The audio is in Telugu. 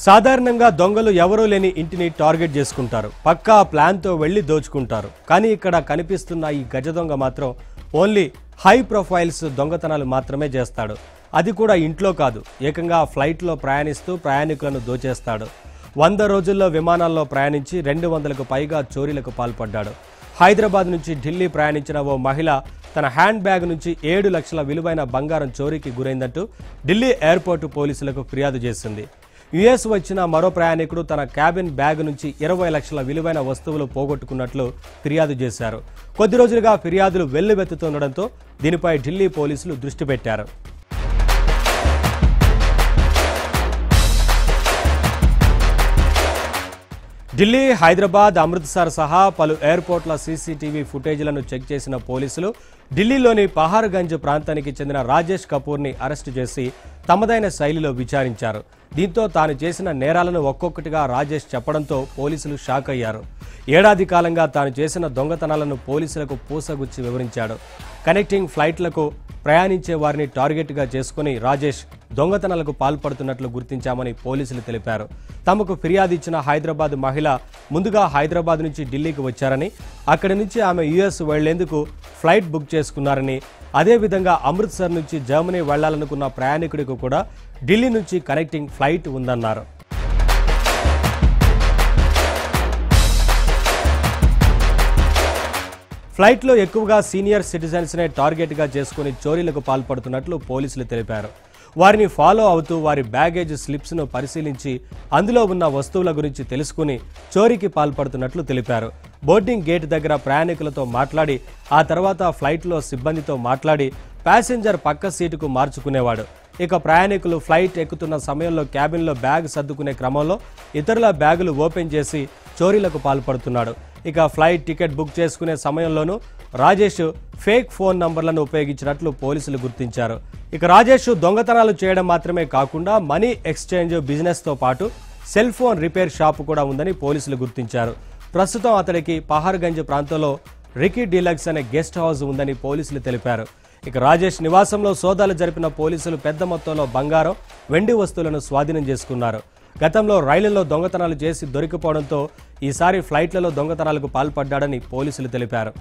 సాధారణంగా దొంగలు ఎవరూ లేని ఇంటిని టార్గెట్ చేసుకుంటారు. పక్కా ప్లాన్తో వెళ్లి దోచుకుంటారు. కానీ ఇక్కడ కనిపిస్తున్న ఈ గజ దొంగ మాత్రం ఓన్లీ హై ప్రొఫైల్స్ దొంగతనాలు మాత్రమే చేస్తాడు. అది కూడా ఇంట్లో కాదు, ఏకంగా ఫ్లైట్లో ప్రయాణిస్తూ ప్రయాణికులను దోచేస్తాడు. 100 రోజుల్లో విమానాల్లో ప్రయాణించి 200కు పైగా చోరీలకు పాల్పడ్డాడు. హైదరాబాద్ నుంచి ఢిల్లీ ప్రయాణించిన ఓ మహిళ తన హ్యాండ్ బ్యాగ్ నుంచి 7 లక్షల విలువైన బంగారం చోరీకి గురైందంటూ ఢిల్లీ ఎయిర్పోర్టు పోలీసులకు ఫిర్యాదు చేసింది. యుఎస్ వచ్చిన మరో ప్రయాణికుడు తన క్యాబిన్ బ్యాగ్ నుంచి 20 లక్షల విలువైన వస్తువులు పోగొట్టుకున్నట్లు ఫిర్యాదు చేశారు. కొద్ది రోజులుగా ఫిర్యాదులు వెల్లువెత్తుతుండటంతో దీనిపై ఢిల్లీ పోలీసులు దృష్టి పెట్టారు. ఢిల్లీ, హైదరాబాద్, అమృత్సర్ సహా పలు ఎయిర్పోర్ట్ల సీసీటీవీ ఫుటేజీలను చెక్ చేసిన పోలీసులు ఢిల్లీలోని పహార్గంజ్ ప్రాంతానికి చెందిన రాజేష్ కపూర్ని అరెస్టు చేసి తమదైన శైలిలో విచారించారు. దీంతో తాను చేసిన నేరాలను ఒక్కొక్కటిగా రాజేష్ చెప్పడంతో పోలీసులు షాక్ అయ్యారు. ఏడాది కాలంగా తాను చేసిన దొంగతనాలను పోలీసులకు పూసగుచ్చి వివరించాడు. కనెక్టింగ్ ఫ్లైట్లకు ప్రయాణించే వారిని టార్గెట్గా చేసుకుని రాజేష్ దొంగతనాలకు పాల్పడుతున్నట్లు గుర్తించామని పోలీసులు తెలిపారు. తమకు ఫిర్యాదు ఇచ్చిన హైదరాబాద్ మహిళ ముందుగా హైదరాబాద్ నుంచి ఢిల్లీకి వచ్చారని, అక్కడి నుంచి ఆమె యుఎస్ వెళ్లేందుకు ఫ్లైట్ బుక్ చేసుకున్నారని, అదేవిధంగా అమృత్సర్ నుంచి జర్మనీ వెళ్లాలనుకున్న ప్రయాణికుడికి కూడా ఢిల్లీ నుంచి కనెక్టింగ్ ఫ్లైట్ ఉందన్నారు. ఫ్లైట్లో ఎక్కువగా సీనియర్ సిటిజన్స్నే టార్గెట్గా చేసుకుని చోరీలకు పాల్పడుతున్నట్లు పోలీసులు తెలిపారు. వారిని ఫాలో అవుతూ వారి బ్యాగేజ్ స్లిప్స్ను పరిశీలించి అందులో ఉన్న వస్తువుల గురించి తెలుసుకుని చోరీకి పాల్పడుతున్నట్లు తెలిపారు. బోర్డింగ్ గేట్ దగ్గర ప్రయాణికులతో మాట్లాడి ఆ తర్వాత ఫ్లైట్లో సిబ్బందితో మాట్లాడి ప్యాసింజర్ పక్క సీటుకు మార్చుకునేవాడు. ఇక ప్రయాణికులు ఫ్లైట్ ఎక్కుతున్న సమయంలో క్యాబిన్లో బ్యాగ్ సర్దుకునే క్రమంలో ఇతరుల బ్యాగులు ఓపెన్ చేసి చోరీలకు పాల్పడుతున్నాడు. ఇక ఫ్లైట్ టికెట్ బుక్ చేసుకునే సమయంలోనూ రాజేష్ ఫేక్ ఫోన్ నంబర్లను ఉపయోగించినట్లు పోలీసులు గుర్తించారు. ఇక రాజేష్ దొంగతనాలు చేయడం మాత్రమే కాకుండా మనీ ఎక్స్చేంజ్ బిజినెస్తో పాటు సెల్ ఫోన్ రిపేర్ షాపు కూడా ఉందని పోలీసులు గుర్తించారు. ప్రస్తుతం అతడికి పహార్గంజ్ ప్రాంతంలో రికీ డీలక్స్ అనే గెస్ట్ హౌస్ ఉందని పోలీసులు తెలిపారు. ఇక రాజేష్ నివాసంలో సోదాలు జరిపిన పోలీసులు పెద్ద మొత్తంలో బంగారం, వెండి వస్తువులను స్వాధీనం చేసుకున్నారు. గతంలో రైళ్లలో దొంగతనాలు చేసి దొరికిపోవడంతో ఈసారి ఫ్లైట్లలో దొంగతనాలకు పాల్పడ్డాడని పోలీసులు తెలిపారు.